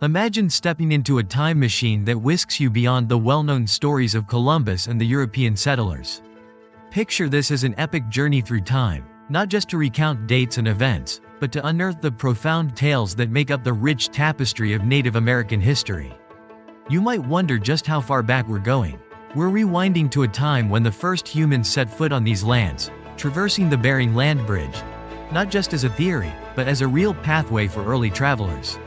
Imagine stepping into a time machine that whisks you beyond the well-known stories of Columbus and the European settlers. Picture this as an epic journey through time, not just to recount dates and events, but to unearth the profound tales that make up the rich tapestry of Native American history. You might wonder just how far back we're going. We're rewinding to a time when the first humans set foot on these lands, traversing the Bering Land Bridge, not just as a theory, but as a real pathway for early travelers.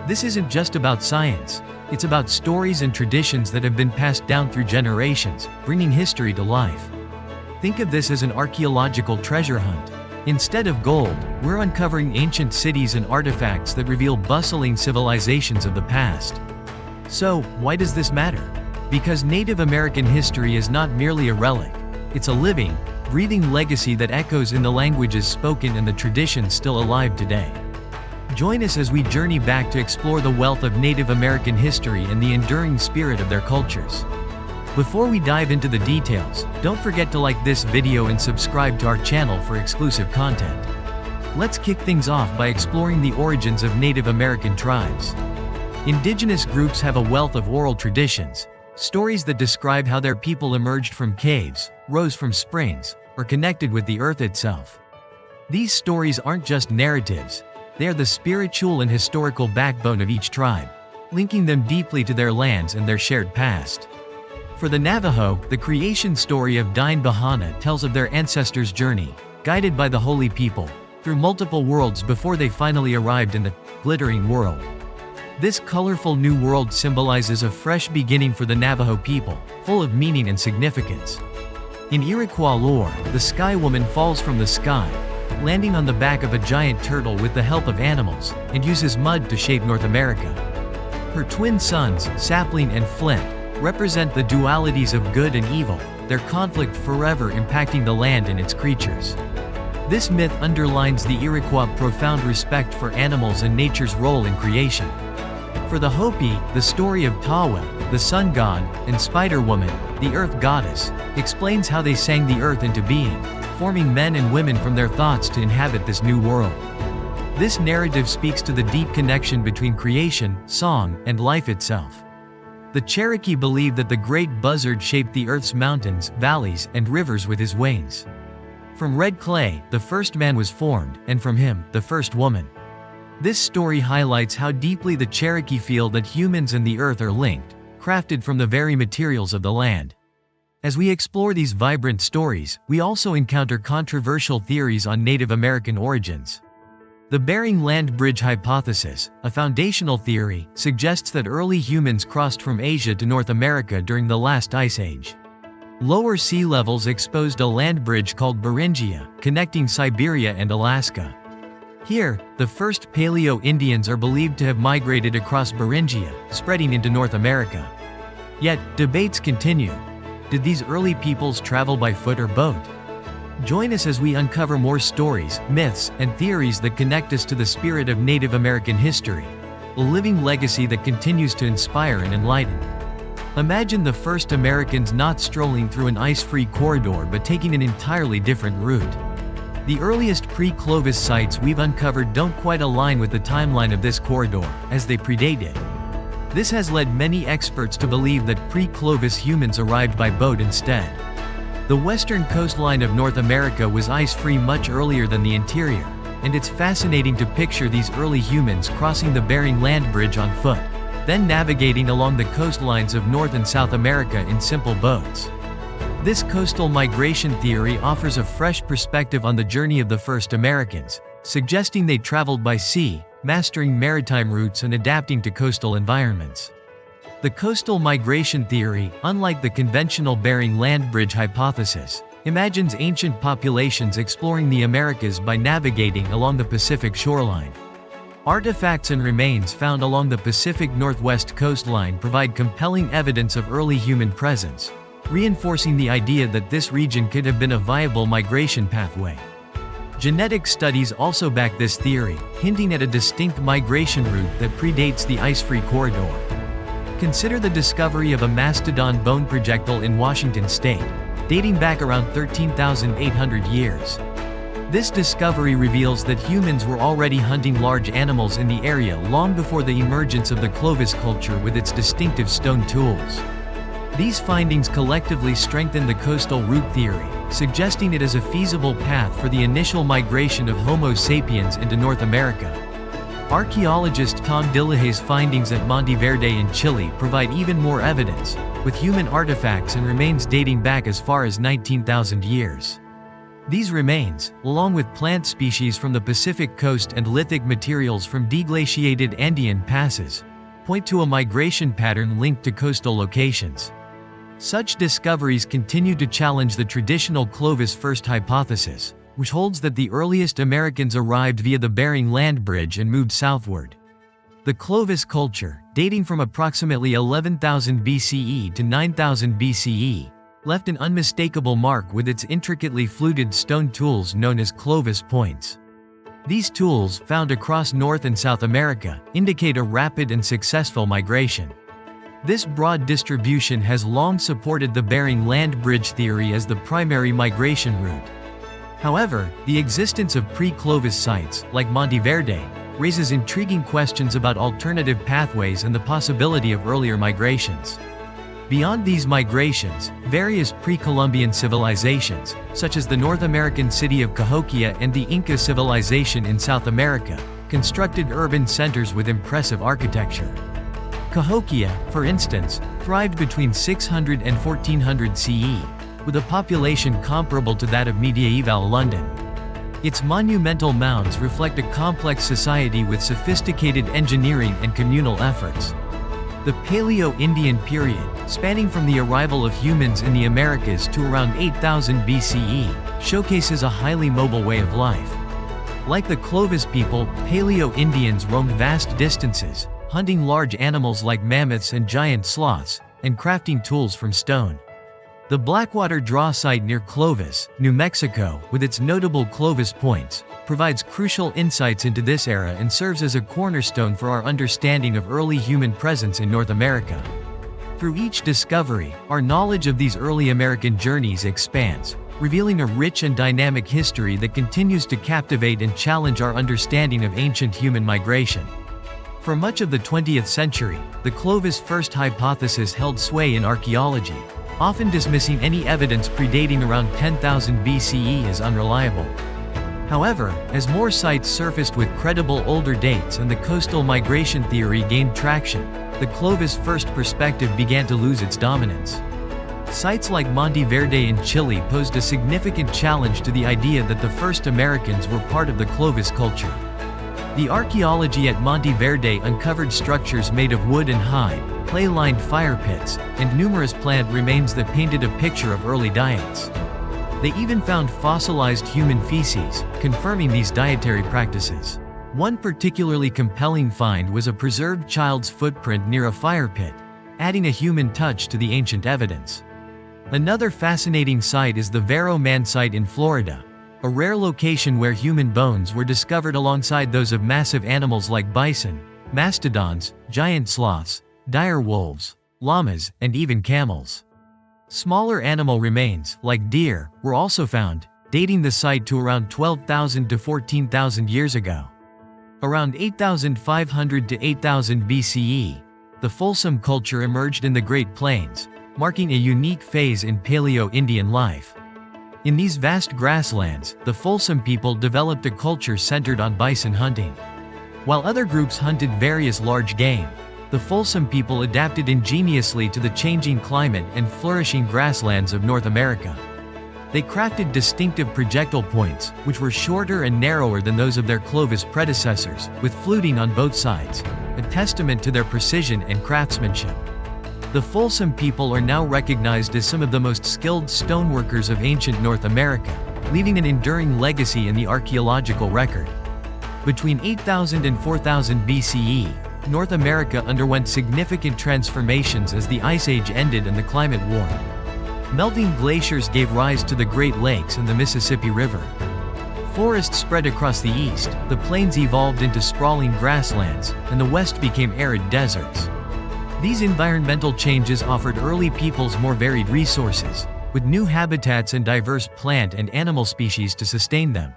This isn't just about science, it's about stories and traditions that have been passed down through generations, bringing history to life. Think of this as an archaeological treasure hunt. Instead of gold, we're uncovering ancient cities and artifacts that reveal bustling civilizations of the past. So, why does this matter? Because Native American history is not merely a relic, it's a living, breathing legacy that echoes in the languages spoken and the traditions still alive today. Join us as we journey back to explore the wealth of Native American history and the enduring spirit of their cultures. Before we dive into the details, don't forget to like this video and subscribe to our channel for exclusive content. Let's kick things off by exploring the origins of Native American tribes. Indigenous groups have a wealth of oral traditions, stories that describe how their people emerged from caves, rose from springs, or connected with the earth itself. These stories aren't just narratives, they are the spiritual and historical backbone of each tribe, linking them deeply to their lands and their shared past. For the Navajo, the creation story of Dine Bahana tells of their ancestors' journey, guided by the Holy People, through multiple worlds before they finally arrived in the glittering world. This colorful new world symbolizes a fresh beginning for the Navajo people, full of meaning and significance. In Iroquois lore, the Sky Woman falls from the sky, landing on the back of a giant turtle with the help of animals, and uses mud to shape North America. Her twin sons, Sapling and Flint, represent the dualities of good and evil, their conflict forever impacting the land and its creatures. This myth underlines the Iroquois' profound respect for animals and nature's role in creation. For the Hopi, the story of Tawa, the sun god, and Spider Woman, the earth goddess, explains how they sang the earth into being, forming men and women from their thoughts to inhabit this new world. This narrative speaks to the deep connection between creation, song, and life itself. The Cherokee believe that the great buzzard shaped the earth's mountains, valleys, and rivers with his wings. From red clay, the first man was formed, and from him, the first woman. This story highlights how deeply the Cherokee feel that humans and the earth are linked, crafted from the very materials of the land. As we explore these vibrant stories, we also encounter controversial theories on Native American origins. The Bering Land Bridge hypothesis, a foundational theory, suggests that early humans crossed from Asia to North America during the last ice age. Lower sea levels exposed a land bridge called Beringia, connecting Siberia and Alaska. Here, the first Paleo-Indians are believed to have migrated across Beringia, spreading into North America. Yet, debates continue. Did these early peoples travel by foot or boat? Join us as we uncover more stories, myths, and theories that connect us to the spirit of Native American history, a living legacy that continues to inspire and enlighten. Imagine the first Americans not strolling through an ice-free corridor but taking an entirely different route. The earliest pre-Clovis sites we've uncovered don't quite align with the timeline of this corridor, as they predate it. This has led many experts to believe that pre-Clovis humans arrived by boat instead. The western coastline of North America was ice-free much earlier than the interior, and it's fascinating to picture these early humans crossing the Bering Land Bridge on foot, then navigating along the coastlines of North and South America in simple boats. This coastal migration theory offers a fresh perspective on the journey of the first Americans, suggesting they traveled by sea, mastering maritime routes and adapting to coastal environments. The coastal migration theory, unlike the conventional Bering Land Bridge hypothesis, imagines ancient populations exploring the Americas by navigating along the Pacific shoreline. Artifacts and remains found along the Pacific Northwest coastline provide compelling evidence of early human presence, reinforcing the idea that this region could have been a viable migration pathway. Genetic studies also back this theory, hinting at a distinct migration route that predates the ice-free corridor. Consider the discovery of a mastodon bone projectile in Washington state, dating back around 13,800 years. This discovery reveals that humans were already hunting large animals in the area long before the emergence of the Clovis culture with its distinctive stone tools. These findings collectively strengthen the coastal route theory, suggesting it as a feasible path for the initial migration of Homo sapiens into North America. Archaeologist Tom Dillahay's findings at Monteverde in Chile provide even more evidence, with human artifacts and remains dating back as far as 19,000 years. These remains, along with plant species from the Pacific coast and lithic materials from deglaciated Andean passes, point to a migration pattern linked to coastal locations. Such discoveries continue to challenge the traditional Clovis first hypothesis, which holds that the earliest Americans arrived via the Bering Land Bridge and moved southward. The Clovis culture, dating from approximately 11,000 BCE to 9,000 BCE, left an unmistakable mark with its intricately fluted stone tools known as Clovis points. These tools, found across North and South America, indicate a rapid and successful migration. This broad distribution has long supported the Bering Land Bridge theory as the primary migration route. However, the existence of pre-Clovis sites, like Monteverde, raises intriguing questions about alternative pathways and the possibility of earlier migrations. Beyond these migrations, various pre-Columbian civilizations, such as the North American city of Cahokia and the Inca civilization in South America, constructed urban centers with impressive architecture. Cahokia, for instance, thrived between 600 and 1400 CE, with a population comparable to that of medieval London. Its monumental mounds reflect a complex society with sophisticated engineering and communal efforts. The Paleo-Indian period, spanning from the arrival of humans in the Americas to around 8000 BCE, showcases a highly mobile way of life. Like the Clovis people, Paleo-Indians roamed vast distances, hunting large animals like mammoths and giant sloths, and crafting tools from stone. The Blackwater Draw site near Clovis, New Mexico, with its notable Clovis points, provides crucial insights into this era and serves as a cornerstone for our understanding of early human presence in North America. Through each discovery, our knowledge of these early American journeys expands, revealing a rich and dynamic history that continues to captivate and challenge our understanding of ancient human migration. For much of the 20th century, the Clovis first hypothesis held sway in archaeology, often dismissing any evidence predating around 10,000 BCE as unreliable. However, as more sites surfaced with credible older dates and the coastal migration theory gained traction, the Clovis first perspective began to lose its dominance. Sites like Monteverde in Chile posed a significant challenge to the idea that the first Americans were part of the Clovis culture. The archaeology at Monteverde uncovered structures made of wood and hide, clay-lined fire pits, and numerous plant remains that painted a picture of early diets. They even found fossilized human feces, confirming these dietary practices. One particularly compelling find was a preserved child's footprint near a fire pit, adding a human touch to the ancient evidence. Another fascinating site is the Vero Man site in Florida, a rare location where human bones were discovered alongside those of massive animals like bison, mastodons, giant sloths, dire wolves, llamas, and even camels. Smaller animal remains, like deer, were also found, dating the site to around 12,000 to 14,000 years ago. Around 8,500 to 8,000 BCE, the Folsom culture emerged in the Great Plains, marking a unique phase in Paleo-Indian life. In these vast grasslands, the Folsom people developed a culture centered on bison hunting. While other groups hunted various large game, the Folsom people adapted ingeniously to the changing climate and flourishing grasslands of North America. They crafted distinctive projectile points, which were shorter and narrower than those of their Clovis predecessors, with fluting on both sides, a testament to their precision and craftsmanship. The Folsom people are now recognized as some of the most skilled stoneworkers of ancient North America, leaving an enduring legacy in the archaeological record. Between 8,000 and 4,000 BCE, North America underwent significant transformations as the Ice Age ended and the climate warmed. Melting glaciers gave rise to the Great Lakes and the Mississippi River. Forests spread across the east, the plains evolved into sprawling grasslands, and the west became arid deserts. These environmental changes offered early peoples more varied resources, with new habitats and diverse plant and animal species to sustain them.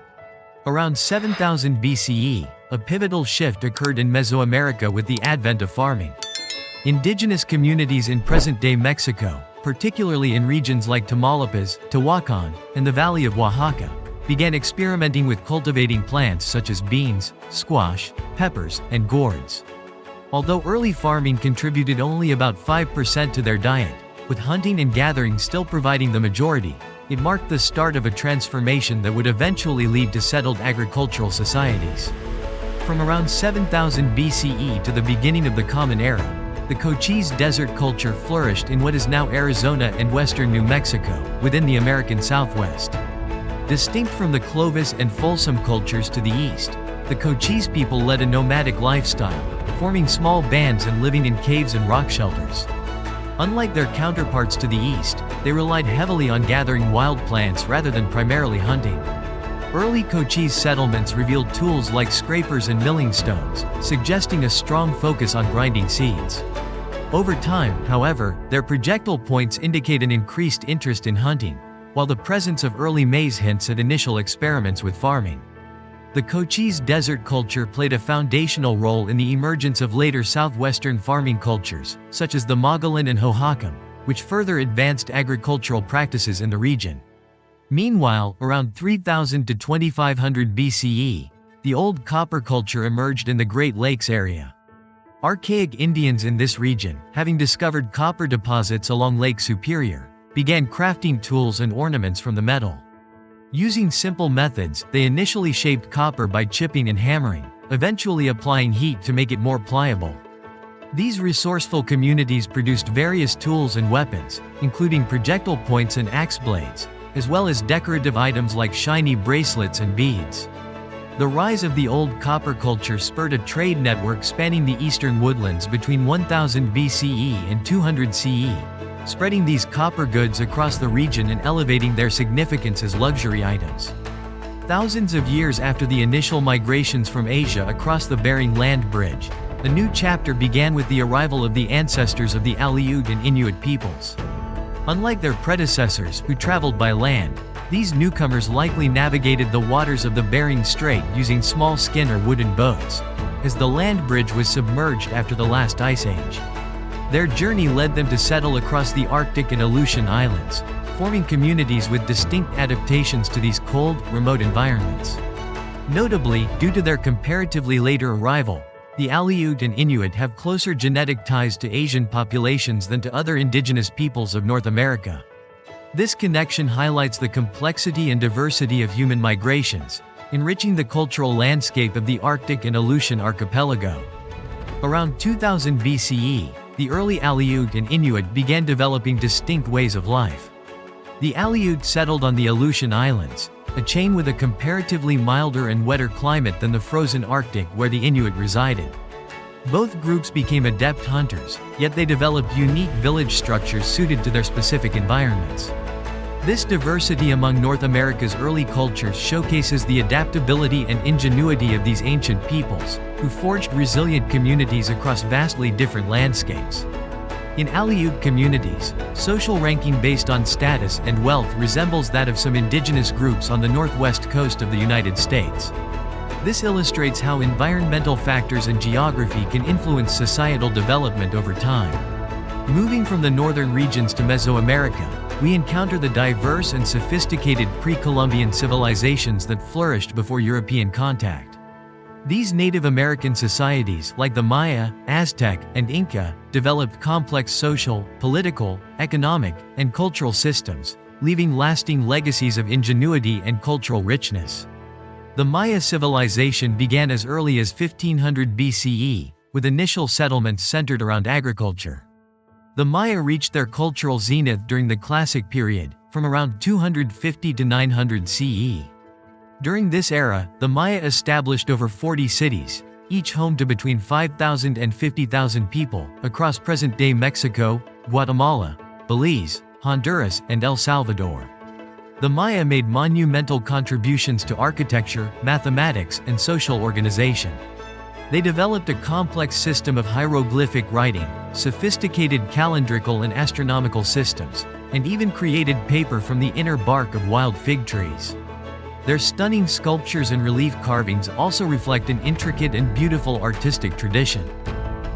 Around 7000 BCE, a pivotal shift occurred in Mesoamerica with the advent of farming. Indigenous communities in present-day Mexico, particularly in regions like Tamaulipas, Tehuacan, and the Valley of Oaxaca, began experimenting with cultivating plants such as beans, squash, peppers, and gourds. Although early farming contributed only about 5% to their diet, with hunting and gathering still providing the majority, it marked the start of a transformation that would eventually lead to settled agricultural societies. From around 7000 BCE to the beginning of the Common Era, the Cochise desert culture flourished in what is now Arizona and western New Mexico, within the American Southwest. Distinct from the Clovis and Folsom cultures to the east, the Cochise people led a nomadic lifestyle, forming small bands and living in caves and rock shelters. Unlike their counterparts to the east, they relied heavily on gathering wild plants rather than primarily hunting. Early Cochise settlements revealed tools like scrapers and milling stones, suggesting a strong focus on grinding seeds. Over time, however, their projectile points indicate an increased interest in hunting, while the presence of early maize hints at initial experiments with farming. The Cochise desert culture played a foundational role in the emergence of later southwestern farming cultures, such as the Mogollon and Hohokam, which further advanced agricultural practices in the region. Meanwhile, around 3000 to 2500 BCE, the Old Copper culture emerged in the Great Lakes area. Archaic Indians in this region, having discovered copper deposits along Lake Superior, began crafting tools and ornaments from the metal. Using simple methods, they initially shaped copper by chipping and hammering, eventually applying heat to make it more pliable. These resourceful communities produced various tools and weapons, including projectile points and axe blades, as well as decorative items like shiny bracelets and beads. The rise of the Old Copper culture spurred a trade network spanning the eastern woodlands between 1000 BCE and 200 CE, spreading these copper goods across the region and elevating their significance as luxury items. Thousands of years after the initial migrations from Asia across the Bering Land Bridge, a new chapter began with the arrival of the ancestors of the Aleut and Inuit peoples. Unlike their predecessors, who traveled by land, these newcomers likely navigated the waters of the Bering Strait using small skin or wooden boats, as the land bridge was submerged after the last ice age. Their journey led them to settle across the Arctic and Aleutian Islands, forming communities with distinct adaptations to these cold, remote environments. Notably, due to their comparatively later arrival, the Aleut and Inuit have closer genetic ties to Asian populations than to other indigenous peoples of North America. This connection highlights the complexity and diversity of human migrations, enriching the cultural landscape of the Arctic and Aleutian archipelago. Around 2000 BCE, the early Aleut and Inuit began developing distinct ways of life. The Aleut settled on the Aleutian Islands, a chain with a comparatively milder and wetter climate than the frozen Arctic where the Inuit resided. Both groups became adept hunters, yet they developed unique village structures suited to their specific environments. This diversity among North America's early cultures showcases the adaptability and ingenuity of these ancient peoples, who forged resilient communities across vastly different landscapes. In Aleut communities, social ranking based on status and wealth resembles that of some indigenous groups on the northwest coast of the United States. This illustrates how environmental factors and geography can influence societal development over time. Moving from the northern regions to Mesoamerica, we encounter the diverse and sophisticated pre-Columbian civilizations that flourished before European contact. These Native American societies, like the Maya, Aztec, and Inca, developed complex social, political, economic, and cultural systems, leaving lasting legacies of ingenuity and cultural richness. The Maya civilization began as early as 1500 BCE, with initial settlements centered around agriculture. The Maya reached their cultural zenith during the Classic period, from around 250 to 900 CE. During this era, the Maya established over 40 cities, each home to between 5,000 and 50,000 people, across present-day Mexico, Guatemala, Belize, Honduras, and El Salvador. The Maya made monumental contributions to architecture, mathematics, and social organization. They developed a complex system of hieroglyphic writing, sophisticated calendrical and astronomical systems, and even created paper from the inner bark of wild fig trees. Their stunning sculptures and relief carvings also reflect an intricate and beautiful artistic tradition.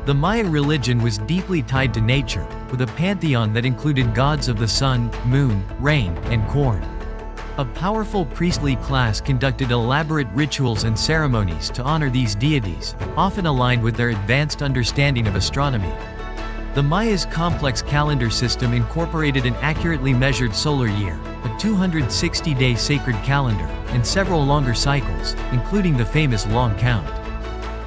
The Maya religion was deeply tied to nature, with a pantheon that included gods of the sun, moon, rain, and corn. A powerful priestly class conducted elaborate rituals and ceremonies to honor these deities, often aligned with their advanced understanding of astronomy. The Maya's complex calendar system incorporated an accurately measured solar year, a 260-day sacred calendar, and several longer cycles, including the famous long count.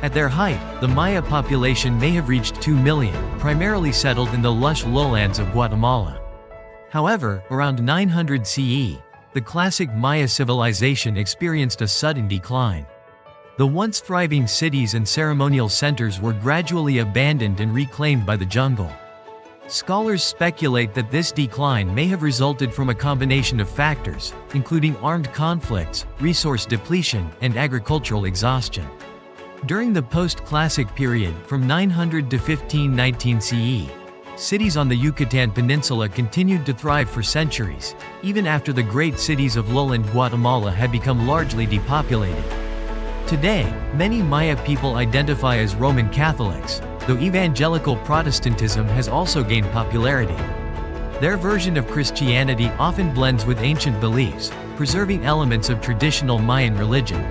At their height, the Maya population may have reached 2 million, primarily settled in the lush lowlands of Guatemala. However, around 900 CE, the classic Maya civilization experienced a sudden decline. The once thriving cities and ceremonial centers were gradually abandoned and reclaimed by the jungle. Scholars speculate that this decline may have resulted from a combination of factors, including armed conflicts, resource depletion, and agricultural exhaustion. During the post-classic period, from 900 to 1519 CE, cities on the Yucatan Peninsula continued to thrive for centuries, even after the great cities of lowland Guatemala had become largely depopulated. Today, many Maya people identify as Roman Catholics, though evangelical Protestantism has also gained popularity. Their version of Christianity often blends with ancient beliefs, preserving elements of traditional Mayan religion.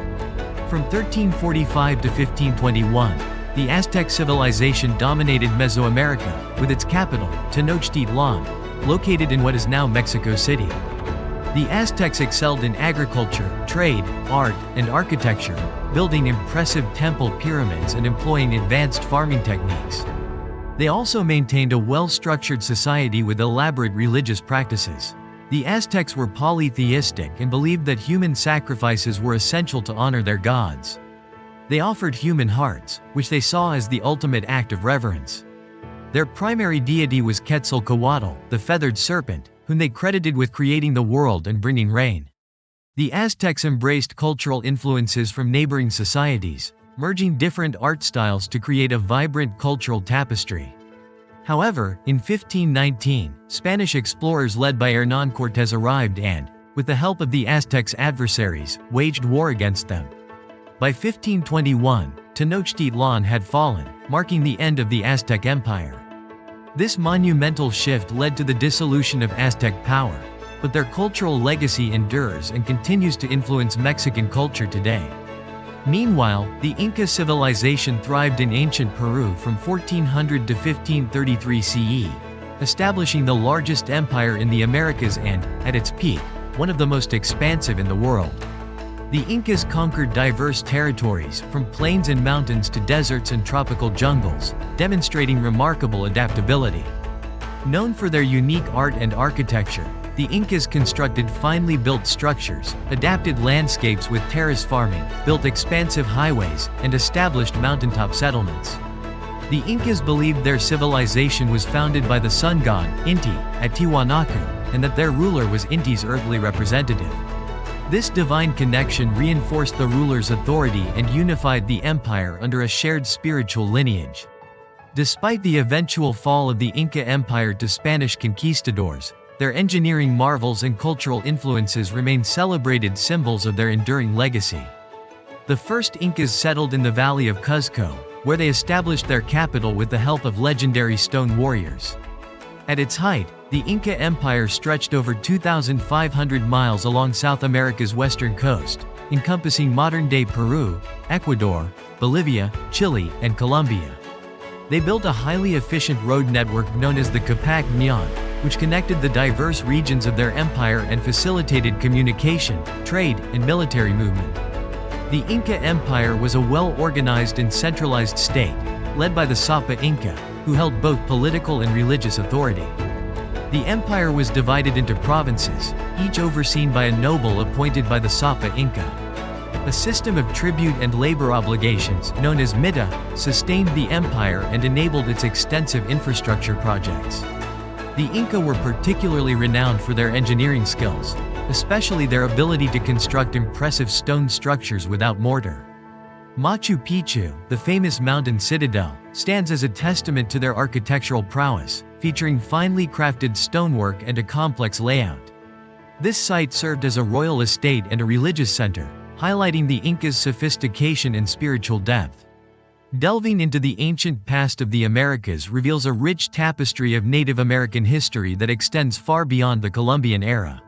From 1345 to 1521, the Aztec civilization dominated Mesoamerica, with its capital, Tenochtitlan, located in what is now Mexico City. The Aztecs excelled in agriculture, trade, art, and architecture, building impressive temple pyramids and employing advanced farming techniques. They also maintained a well-structured society with elaborate religious practices. The Aztecs were polytheistic and believed that human sacrifices were essential to honor their gods. They offered human hearts, which they saw as the ultimate act of reverence. Their primary deity was Quetzalcoatl, the feathered serpent, whom they credited with creating the world and bringing rain. The Aztecs embraced cultural influences from neighboring societies, merging different art styles to create a vibrant cultural tapestry. However, in 1519, Spanish explorers led by Hernán Cortés arrived and, with the help of the Aztecs' adversaries, waged war against them. By 1521, Tenochtitlan had fallen, marking the end of the Aztec Empire. This monumental shift led to the dissolution of Aztec power, but their cultural legacy endures and continues to influence Mexican culture today. Meanwhile, the Inca civilization thrived in ancient Peru from 1400 to 1533 CE, establishing the largest empire in the Americas and, at its peak, one of the most expansive in the world. The Incas conquered diverse territories, from plains and mountains to deserts and tropical jungles, demonstrating remarkable adaptability. Known for their unique art and architecture, the Incas constructed finely built structures, adapted landscapes with terrace farming, built expansive highways, and established mountaintop settlements. The Incas believed their civilization was founded by the sun god, Inti, at Tiwanaku, and that their ruler was Inti's earthly representative. This divine connection reinforced the ruler's authority and unified the empire under a shared spiritual lineage. Despite the eventual fall of the Inca Empire to Spanish conquistadors, their engineering marvels and cultural influences remain celebrated symbols of their enduring legacy. The first Incas settled in the valley of Cuzco, where they established their capital with the help of legendary stone warriors. At its height, the Inca Empire stretched over 2,500 miles along South America's western coast, encompassing modern-day Peru, Ecuador, Bolivia, Chile, and Colombia. They built a highly efficient road network known as the Capac Ñan, which connected the diverse regions of their empire and facilitated communication, trade, and military movement. The Inca Empire was a well-organized and centralized state, led by the Sapa Inca, who held both political and religious authority. The empire was divided into provinces, each overseen by a noble appointed by the Sapa Inca. A system of tribute and labor obligations, known as mita, sustained the empire and enabled its extensive infrastructure projects. The Inca were particularly renowned for their engineering skills, especially their ability to construct impressive stone structures without mortar. Machu Picchu, the famous mountain citadel, stands as a testament to their architectural prowess, featuring finely crafted stonework and a complex layout. This site served as a royal estate and a religious center, highlighting the Incas' sophistication and spiritual depth. Delving into the ancient past of the Americas reveals a rich tapestry of Native American history that extends far beyond the Columbian era.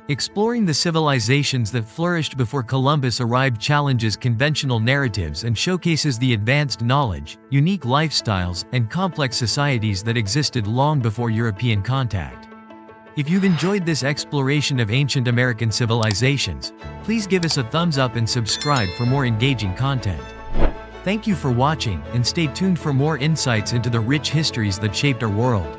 Exploring the civilizations that flourished before Columbus arrived challenges conventional narratives and showcases the advanced knowledge, unique lifestyles, and complex societies that existed long before European contact. If you've enjoyed this exploration of ancient American civilizations, please give us a thumbs up and subscribe for more engaging content. Thank you for watching, and stay tuned for more insights into the rich histories that shaped our world.